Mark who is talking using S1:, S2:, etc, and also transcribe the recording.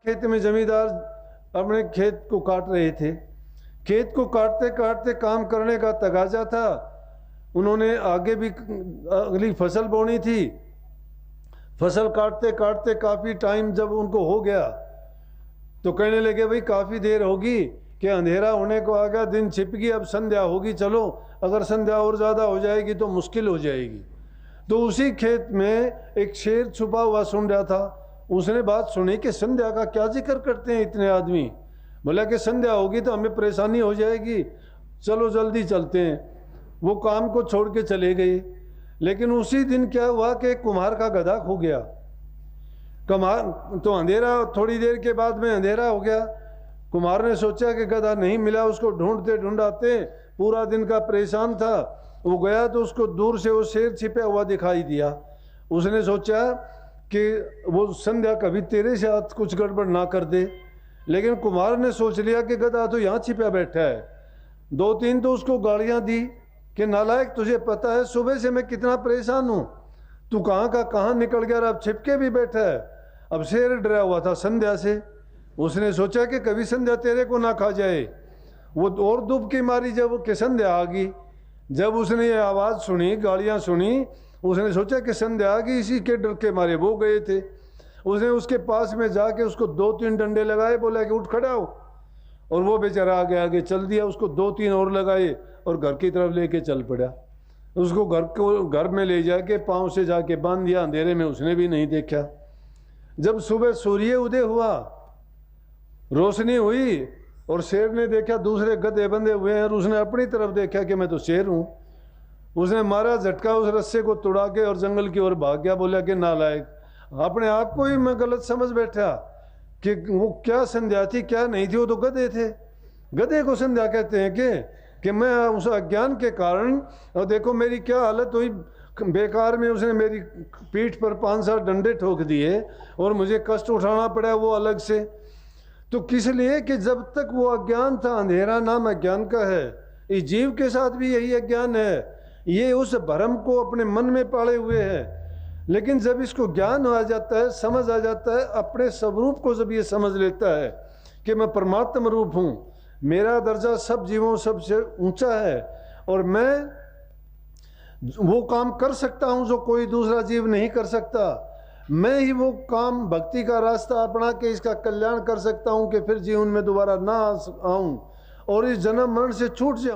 S1: खेत में जमींदार अपने खेत को काट रहे थे। खेत को काटते काटते काम करने का तगाजा था। उन्होंने आगे भी अगली फसल बोनी थी। फसल काटते काटते काफ़ी टाइम जब उनको हो गया तो कहने लगे भाई काफ़ी देर होगी कि अंधेरा होने को आ गया, दिन छिप गई, अब संध्या होगी, चलो अगर संध्या और ज़्यादा हो जाएगी तो मुश्किल हो जाएगी। तो उसी खेत में एक शेर छुपा हुआ सुन रहा था। उसने बात सुनी कि संध्या का क्या जिक्र करते हैं इतने आदमी। बोला कि संध्या होगी तो हमें परेशानी हो जाएगी, चलो जल्दी चलते हैं। वो काम को छोड़ के चले गए। लेकिन उसी दिन क्या हुआ कि कुम्हार का गधा खो गया। कुम्हार तो अंधेरा, थोड़ी देर के बाद में अंधेरा हो गया। कुम्हार ने सोचा कि गधा नहीं मिला, उसको ढूंढते ढूंढाते पूरा दिन का परेशान था। वो गया तो उसको दूर से वो शेर छिपा हुआ दिखाई दिया। उसने सोचा कि वो संध्या कभी तेरे साथ कुछ गड़बड़ ना कर दे। लेकिन कुम्हार ने सोच लिया कि गधा तो यहाँ छिपा बैठा है। दो तीन तो उसको गालियाँ दी कि नालायक, तुझे पता है सुबह से मैं कितना परेशान हूँ, तू कहाँ का कहाँ निकल गया, अब छिपके भी बैठा है। अब शेर डरा हुआ था संध्या से। उसने सोचा कि कभी संध्या तेरे को ना खा जाए। वो और दुबकी मारी जब कि संध्या आ गई। जब उसने ये आवाज़ सुनी, गालियाँ सुनी, उसने सोचा कि संध्या आ गई, इसी के डर के मारे वो गए थे। उसने उसके पास में जाके उसको दो तीन डंडे लगाए, बोला कि उठ खड़ा हो। और वो बेचारा आगे आगे चल दिया। उसको दो तीन और लगाए और घर की तरफ लेके चल पड़ा। उसको घर में ले जाके पाँव से जाके बांध दिया। अंधेरे में उसने भी नहीं देखा। जब सुबह सूर्य उदय हुआ, रोशनी हुई और शेर ने देखा दूसरे गधे बंधे हुए हैं और उसने अपनी तरफ देखा कि मैं तो शेर हूँ। उसने मारा झटका, उस रस्से को तोड़ा के और जंगल की ओर भाग गया। बोला कि नालायक, अपने आप को ही मैं गलत समझ बैठा कि वो क्या संध्या थी क्या नहीं थी, वो तो गधे थे। गधे को संध्या कहते हैं कि मैं उस अज्ञान के कारण, और देखो मेरी क्या हालत हुई, बेकार में उसने मेरी पीठ पर 5-7 डंडे ठोक दिए और मुझे कष्ट उठाना पड़ा वो अलग से। तो किस लिए कि जब तक वो अज्ञान था, अंधेरा नाम अज्ञान का है। इस जीव के साथ भी यही अज्ञान है। ये उस भ्रम को अपने मन में पाले हुए है। लेकिन जब इसको ज्ञान आ जाता है, समझ आ जाता है, अपने स्वरूप को जब ये समझ लेता है कि मैं परमात्म रूप हूँ, मेरा दर्जा सब जीवों सबसे ऊंचा है और मैं वो काम कर सकता हूँ जो कोई दूसरा जीव नहीं कर सकता। मैं ही वो काम, भक्ति का रास्ता अपना के इसका कल्याण कर सकता हूँ कि फिर जीवन में दोबारा ना आऊँ और इस जन्म मरण से छूट जाऊँ।